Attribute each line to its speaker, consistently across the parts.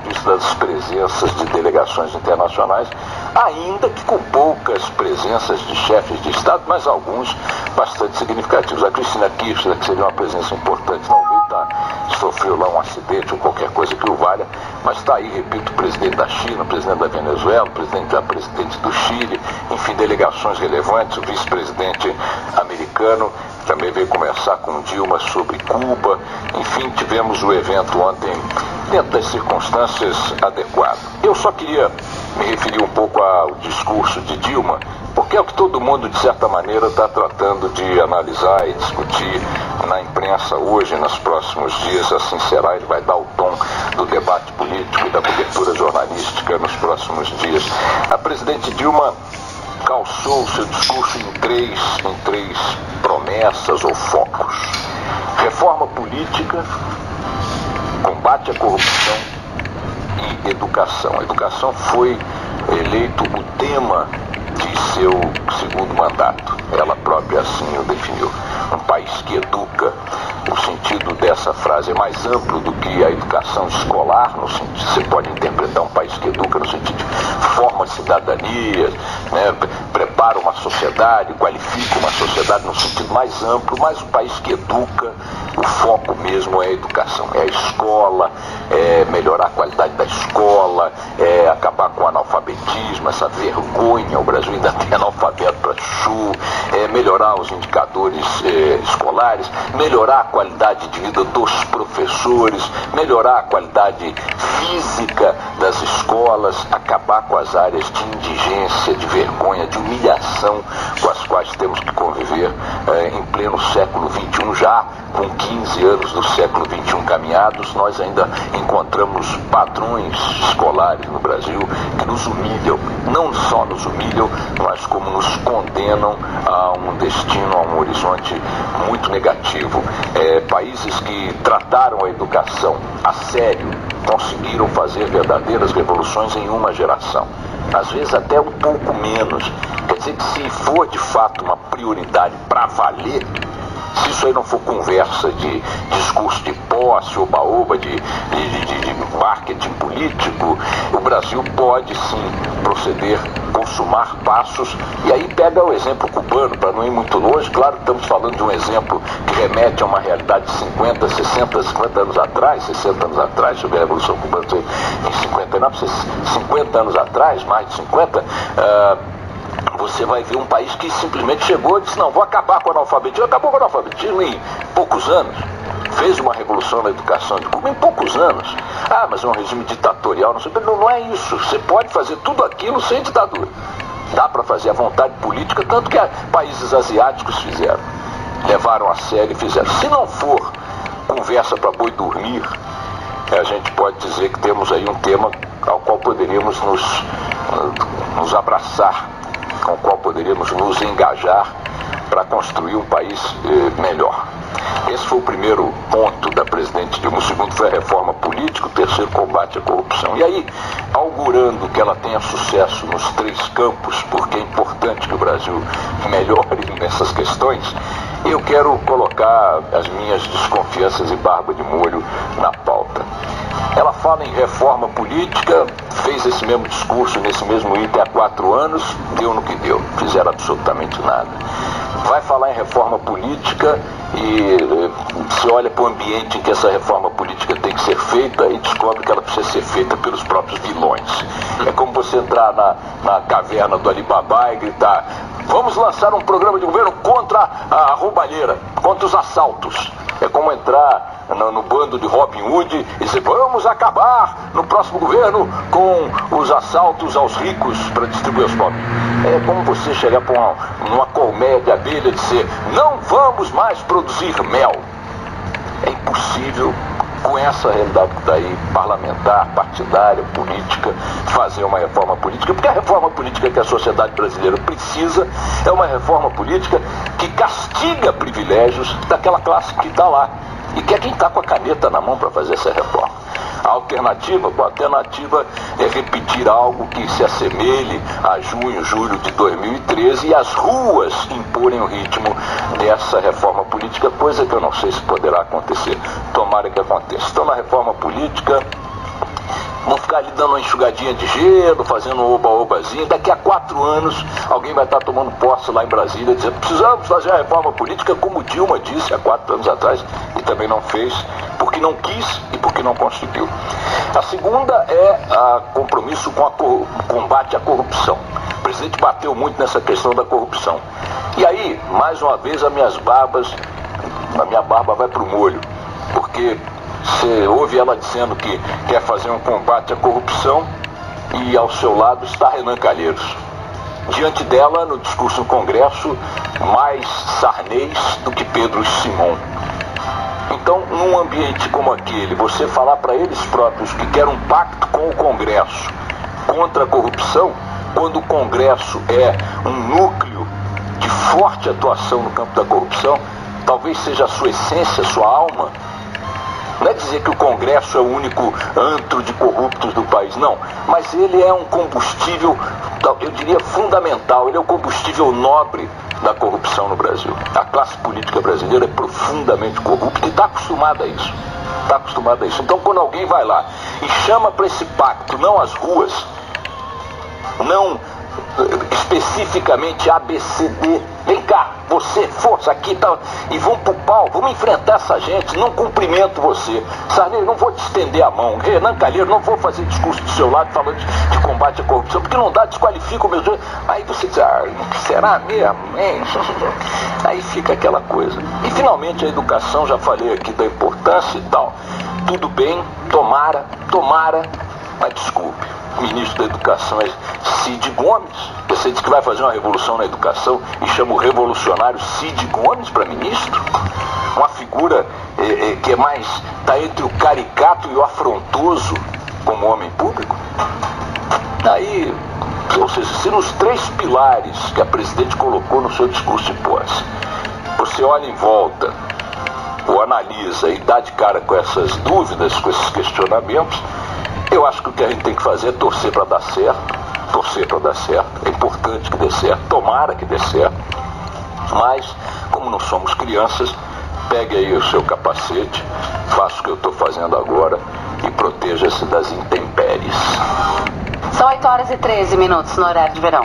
Speaker 1: disso das presenças de delegações internacionais, ainda que com poucas presenças de chefes de Estado, mas alguns bastante significativos. A Cristina Kirchner, que seria uma presença importante, não veio, sofreu lá um acidente ou qualquer coisa que o valha, mas está aí, repito, o presidente da China, o presidente da Venezuela, o presidente do Chile, enfim, delegações relevantes, o vice-presidente americano também veio conversar com Dilma sobre Cuba. Enfim, tivemos o evento ontem dentro das circunstâncias adequadas. Eu só queria me referir um pouco ao discurso de Dilma, porque é o que todo mundo, de certa maneira, está tratando de analisar e discutir na imprensa hoje, nos próximos dias, assim será, ele vai dar o tom do debate político e da cobertura jornalística nos próximos dias. A presidente Dilma calçou o seu discurso em três promessas ou focos: reforma política, combate à corrupção e educação. A educação foi eleito o tema de seu segundo mandato. Ela própria assim o definiu. Um país que educa, o sentido dessa frase é mais amplo do que a educação escolar, no sentido, você pode interpretar um país que educa no sentido de forma cidadania, né, prepara uma sociedade, qualifica uma sociedade no sentido mais amplo, mas um país que educa, o foco mesmo é a educação, é a escola, é melhorar a qualidade da escola, é acabar com o analfabetismo, essa vergonha, o Brasil ainda tem analfabeto para chuchu, é melhorar os indicadores escolares, melhorar a qualidade de vida dos professores, melhorar a qualidade física das escolas, acabar com as áreas de indigência, de vergonha, de humilhação com as quais temos que conviver em pleno século XXI, já com 15 anos do século XXI caminhados, nós ainda encontramos padrões escolares no Brasil que nos humilham, não só nos humilham, mas como nos condenam a um destino, a um horizonte muito negativo. Países que trataram a educação a sério conseguiram fazer verdadeiras revoluções em uma geração, às vezes até um pouco menos. Quer dizer que se for de fato uma prioridade para valer, se isso aí não for conversa de discurso de posse, oba-oba, de marketing político, o Brasil pode sim proceder, consumar passos. E aí pega o exemplo cubano, para não ir muito longe. Claro que estamos falando de um exemplo que remete a uma realidade de 50, 60, 50 anos atrás, 60 anos atrás, sobre a Revolução Cubana em 59, 50 anos atrás, mais de 50, você vai ver um país que simplesmente chegou e disse: não, vou acabar com o analfabetismo. Acabou com o analfabetismo em poucos anos. Fez uma revolução na educação de Cuba em poucos anos. Ah, mas é um regime ditatorial. Não é isso. Você pode fazer tudo aquilo sem ditadura. Dá para fazer a vontade política, tanto que países asiáticos fizeram. Levaram a sério e fizeram. Se não for conversa para boi dormir, a gente pode dizer que temos aí um tema ao qual poderíamos nos abraçar, com o qual poderíamos nos engajar para construir um país melhor. Esse foi o primeiro ponto da presidente Dilma. O segundo foi a reforma política, o terceiro, combate à corrupção. E aí, augurando que ela tenha sucesso nos três campos, porque é importante que o Brasil melhore nessas questões, eu quero colocar as minhas desconfianças e barba de molho na pauta. Ela fala em reforma política, fez esse mesmo discurso nesse mesmo item há 4 anos, deu no que deu, não fizeram absolutamente nada. Vai falar em reforma política e se olha para o ambiente em que essa reforma política tem que ser feita e descobre que ela precisa ser feita pelos próprios vilões. É como você entrar na caverna do Alibaba e gritar: vamos lançar um programa de governo contra a roubalheira, contra os assaltos. É como entrar no bando de Robin Hood e dizer: vamos acabar no próximo governo com os assaltos aos ricos para distribuir aos pobres. É como você chegar para uma colmeia de abelha e dizer: não vamos mais produzir mel. É impossível, com essa realidade que está aí, parlamentar, partidária, política, fazer uma reforma política, porque a reforma política que a sociedade brasileira precisa é uma reforma política que castiga privilégios daquela classe que está lá e que é quem está com a caneta na mão para fazer essa reforma. A alternativa é repetir algo que se assemelhe a junho, julho de 2013 e as ruas imporem o ritmo dessa reforma política, coisa que eu não sei se poderá acontecer. Tomara que aconteça. Então, na reforma política, não ficar ali dando uma enxugadinha de gelo, fazendo um oba-obazinho. Daqui a 4 anos, alguém vai estar tomando posse lá em Brasília, dizendo: precisamos fazer a reforma política, como Dilma disse há 4 anos atrás, e também não fez, porque não quis e porque não conseguiu. A segunda é o compromisso com o combate à corrupção. O presidente bateu muito nessa questão da corrupção. E aí, mais uma vez, a minha barba vai pro molho, porque você ouve ela dizendo que quer fazer um combate à corrupção e ao seu lado está Renan Calheiros. Diante dela, no discurso do Congresso, mais Sarney do que Pedro Simon. Então, num ambiente como aquele, você falar para eles próprios que quer um pacto com o Congresso contra a corrupção, quando o Congresso é um núcleo de forte atuação no campo da corrupção, talvez seja a sua essência, a sua alma. Não é dizer que o Congresso é o único antro de corruptos do país, não. Mas ele é um combustível, eu diria, fundamental. Ele é o combustível nobre da corrupção no Brasil. A classe política brasileira é profundamente corrupta e está acostumada a isso. Está acostumada a isso. Então, quando alguém vai lá e chama para esse pacto, não as ruas, não especificamente ABCD, vem cá, você, força aqui, tá, e vamos pro pau, vamos enfrentar essa gente, não cumprimento você. Sarney, não vou te estender a mão. Renan Calheiros, não vou fazer discurso do seu lado falando de combate à corrupção, porque não dá, desqualifica o meu jeito. Aí você diz: será mesmo, hein? Aí fica aquela coisa. E finalmente a educação, já falei aqui da importância e tal. Tudo bem, tomara, mas desculpe, o ministro da Educação é Cid Gomes. Você diz que vai fazer uma revolução na educação e chama o revolucionário Cid Gomes para ministro? Uma figura que é mais, está entre o caricato e o afrontoso como homem público? Aí, ou seja, se nos 3 pilares que a presidente colocou no seu discurso de posse, você olha em volta, ou analisa e dá de cara com essas dúvidas, com esses questionamentos, eu acho que o que a gente tem que fazer é torcer para dar certo. É importante que dê certo, tomara que dê certo. Mas, como não somos crianças, pegue aí o seu capacete, faça o que eu estou fazendo agora e proteja-se das intempéries.
Speaker 2: São 8h13 no horário de verão.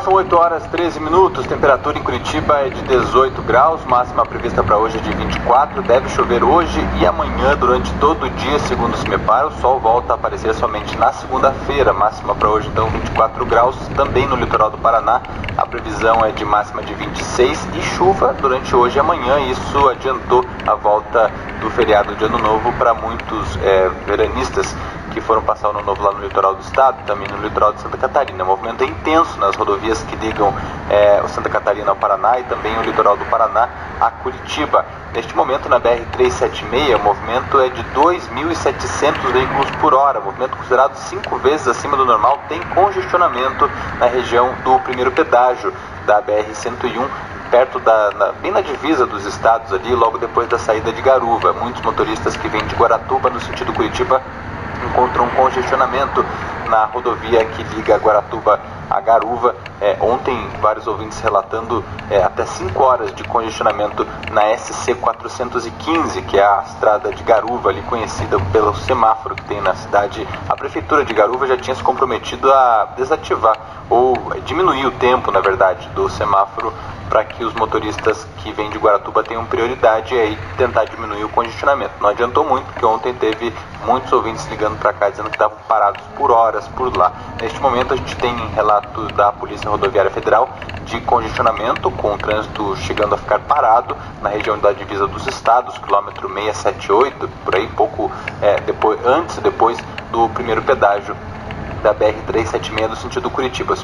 Speaker 3: São 8h13, temperatura em Curitiba é de 18 graus, máxima prevista para hoje é de 24, deve chover hoje e amanhã durante todo o dia, segundo o CIMEPAR. O sol volta a aparecer somente na segunda-feira, máxima para hoje então 24 graus, também no litoral do Paraná, a previsão é de máxima de 26 e chuva durante hoje e amanhã. Isso adiantou a volta do feriado de Ano Novo para muitos veranistas que foram passar o Ano Novo lá no litoral do estado, também no litoral de Santa Catarina. O movimento é intenso nas rodovias que ligam o Santa Catarina ao Paraná e também o litoral do Paraná a Curitiba. Neste momento, na BR-376, o movimento é de 2.700 veículos por hora, movimento considerado 5 vezes acima do normal. Tem congestionamento na região do primeiro pedágio da BR-101, perto bem na divisa dos estados ali, logo depois da saída de Garuva. Muitos motoristas que vêm de Guaratuba no sentido Curitiba encontram um congestionamento na rodovia que liga Guaratuba a Garuva. Ontem, vários ouvintes relatando até 5 horas de congestionamento na SC 415, que é a estrada de Garuva, ali conhecida pelo semáforo que tem na cidade. A prefeitura de Garuva já tinha se comprometido a desativar, ou diminuir o tempo, na verdade, do semáforo, para que os motoristas que vêm de Guaratuba tenham prioridade e aí tentar diminuir o congestionamento. Não adiantou muito, porque ontem teve muitos ouvintes ligando para cá dizendo que estavam parados por horas por lá. Neste momento a gente tem relato da Polícia Rodoviária Federal de congestionamento, com o trânsito chegando a ficar parado na região da divisa dos estados, quilômetro 678, por aí, pouco antes e depois do primeiro pedágio da BR-376 no sentido Curitiba.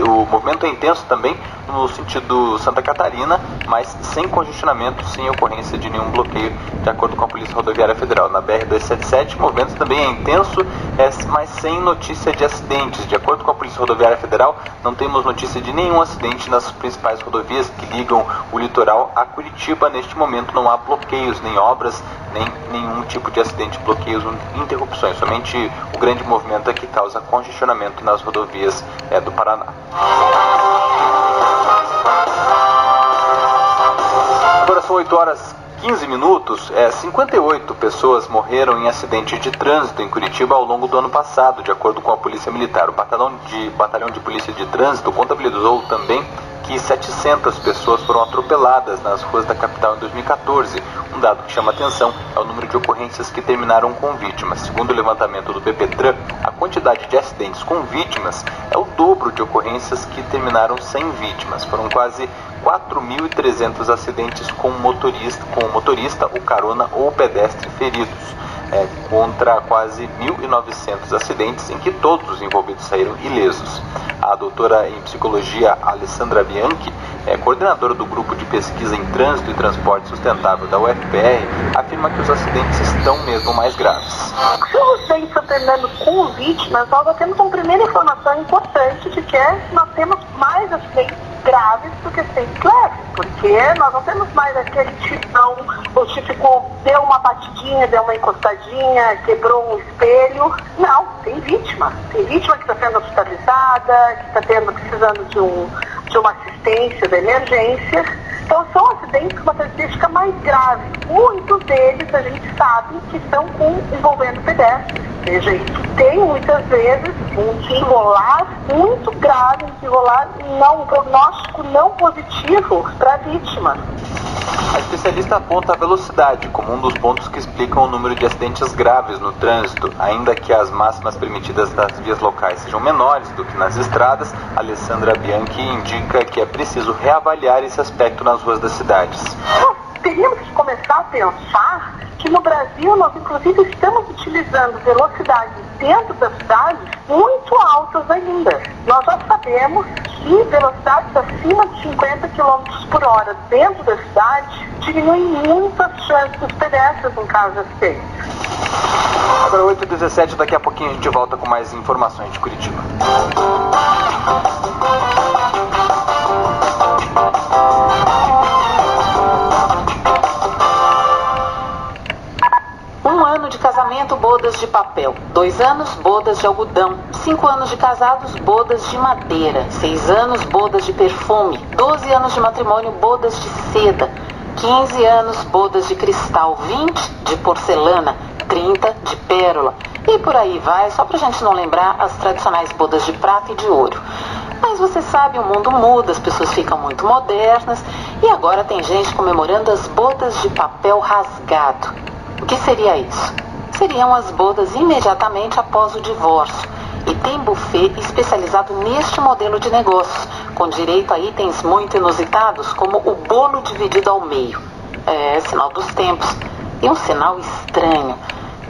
Speaker 3: O movimento é intenso também no sentido Santa Catarina, mas sem congestionamento, sem ocorrência de nenhum bloqueio, de acordo com a Polícia Rodoviária Federal. Na BR-277, o movimento também é intenso, mas sem notícia de acidentes. De acordo com a Polícia Rodoviária Federal, não temos notícia de nenhum acidente nas principais rodovias que ligam o litoral a Curitiba. Neste momento não há bloqueios, nem obras, nem nenhum tipo de acidente, bloqueios, interrupções. Somente o grande movimento é que causa congestionamento nas rodovias do Paraná. Agora são 8h15. 58 pessoas morreram em acidente de trânsito em Curitiba ao longo do ano passado, de acordo com a Polícia Militar. O Batalhão de Polícia de Trânsito contabilizou também que 700 pessoas foram atropeladas nas ruas da capital em 2014. Um dado que chama atenção é o número de ocorrências que terminaram com vítimas. Segundo o levantamento do PPTran, a quantidade de acidentes com vítimas é o dobro de ocorrências que terminaram sem vítimas. Foram quase 4.300 acidentes com o motorista, o carona ou o pedestre feridos, contra quase 1.900 acidentes em que todos os envolvidos saíram ilesos. A doutora em psicologia Alessandra Bianchi, coordenadora do grupo de pesquisa em trânsito e transporte sustentável da UFPR, afirma que os acidentes estão mesmo mais graves.
Speaker 4: Se os acidentes estão terminando com vítimas, nós temos uma primeira informação importante de que nós temos mais acidentes graves do que acidentes leves, porque nós não temos mais aquele tipão, o típico deu uma batidinha, deu uma encostadinha, quebrou um espelho. Não, tem vítima. Tem vítima que está sendo hospitalizada, que está precisando de uma assistência da emergência. Então são acidentes com uma característica mais grave. Muitos deles a gente sabe que estão envolvendo pedestres. Veja, isso tem muitas vezes um desenrolar muito grave, um prognóstico não positivo para a vítima.
Speaker 3: A especialista aponta a velocidade como um dos pontos que explicam o número de acidentes graves no trânsito. Ainda que as máximas permitidas nas vias locais sejam menores do que nas estradas, Alessandra Bianchi indica que é preciso reavaliar esse aspecto nas ruas das cidades.
Speaker 4: Nós teríamos que começar a pensar que no Brasil nós inclusive estamos utilizando velocidades dentro das cidades muito altas ainda. Nós já sabemos que velocidades acima de 50 km por hora dentro da cidade diminuem muito as chances dos pedestres em caso de acidente.
Speaker 3: Agora 8h17, daqui a pouquinho a gente volta com mais informações de Curitiba.
Speaker 2: De casamento, bodas de papel. 2 anos, bodas de algodão. 5 anos de casados, bodas de madeira. 6 anos, bodas de perfume. 12 anos de matrimônio, bodas de seda. 15 anos, bodas de cristal. 20 de porcelana. 30 de pérola. E por aí vai, só pra gente não lembrar as tradicionais bodas de prata e de ouro. Mas você sabe, o mundo muda, as pessoas ficam muito modernas e agora tem gente comemorando as bodas de papel rasgado. O que seria isso? Seriam as bodas imediatamente após o divórcio. E tem buffet especializado neste modelo de negócios, com direito a itens muito inusitados, como o bolo dividido ao meio. É sinal dos tempos. E um sinal estranho.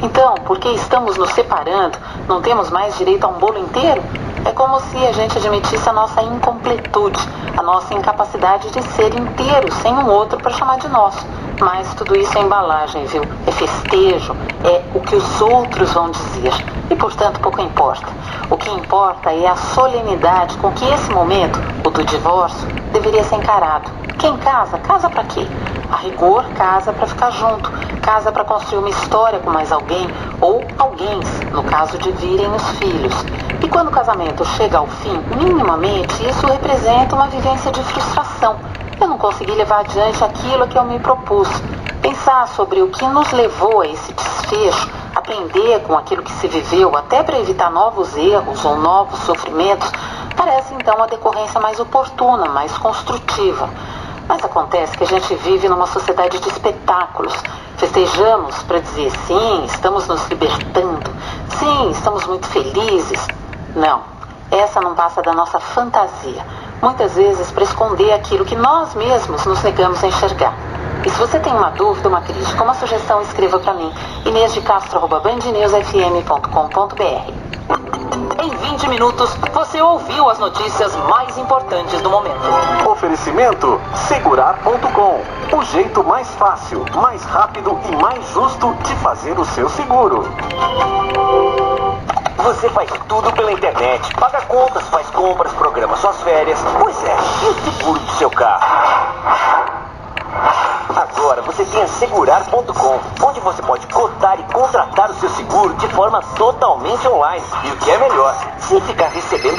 Speaker 2: Então, porque estamos nos separando, não temos mais direito a um bolo inteiro? É como se a gente admitisse a nossa incompletude, a nossa incapacidade de ser inteiro, sem um outro para chamar de nosso. Mas tudo isso é embalagem, viu? É festejo, é o que os outros vão dizer. E, portanto, pouco importa. O que importa é a solenidade com que esse momento, o do divórcio, deveria ser encarado. Quem casa, casa para quê? A rigor, casa para ficar junto. Casa para construir uma história com mais alguém ou alguém, no caso de virem os filhos. E quando o casamento chega ao fim, minimamente, isso representa uma vivência de frustração. Eu não consegui levar adiante aquilo a que eu me propus. Pensar sobre o que nos levou a esse desfecho, aprender com aquilo que se viveu, até para evitar novos erros ou novos sofrimentos, parece então a decorrência mais oportuna, mais construtiva. Mas acontece que a gente vive numa sociedade de espetáculos. Festejamos para dizer sim, estamos nos libertando, sim, estamos muito felizes. Não, essa não passa da nossa fantasia. Muitas vezes para esconder aquilo que nós mesmos nos negamos a enxergar. E se você tem uma dúvida, uma crítica, uma sugestão, escreva para mim. inêsdecastro@bandnewsfm.com.br. Envie 20 minutos, você ouviu as notícias mais importantes do momento.
Speaker 5: Oferecimento Segurar.com. O jeito mais fácil, mais rápido e mais justo de fazer o seu seguro.
Speaker 6: Você faz tudo pela internet. Paga contas, faz compras, programa suas férias. Pois é, e o seguro do seu carro? Agora você tem a Segurar.com, onde você pode cotar e contratar o seu seguro de forma totalmente online. E o que é melhor, sem ficar recebendo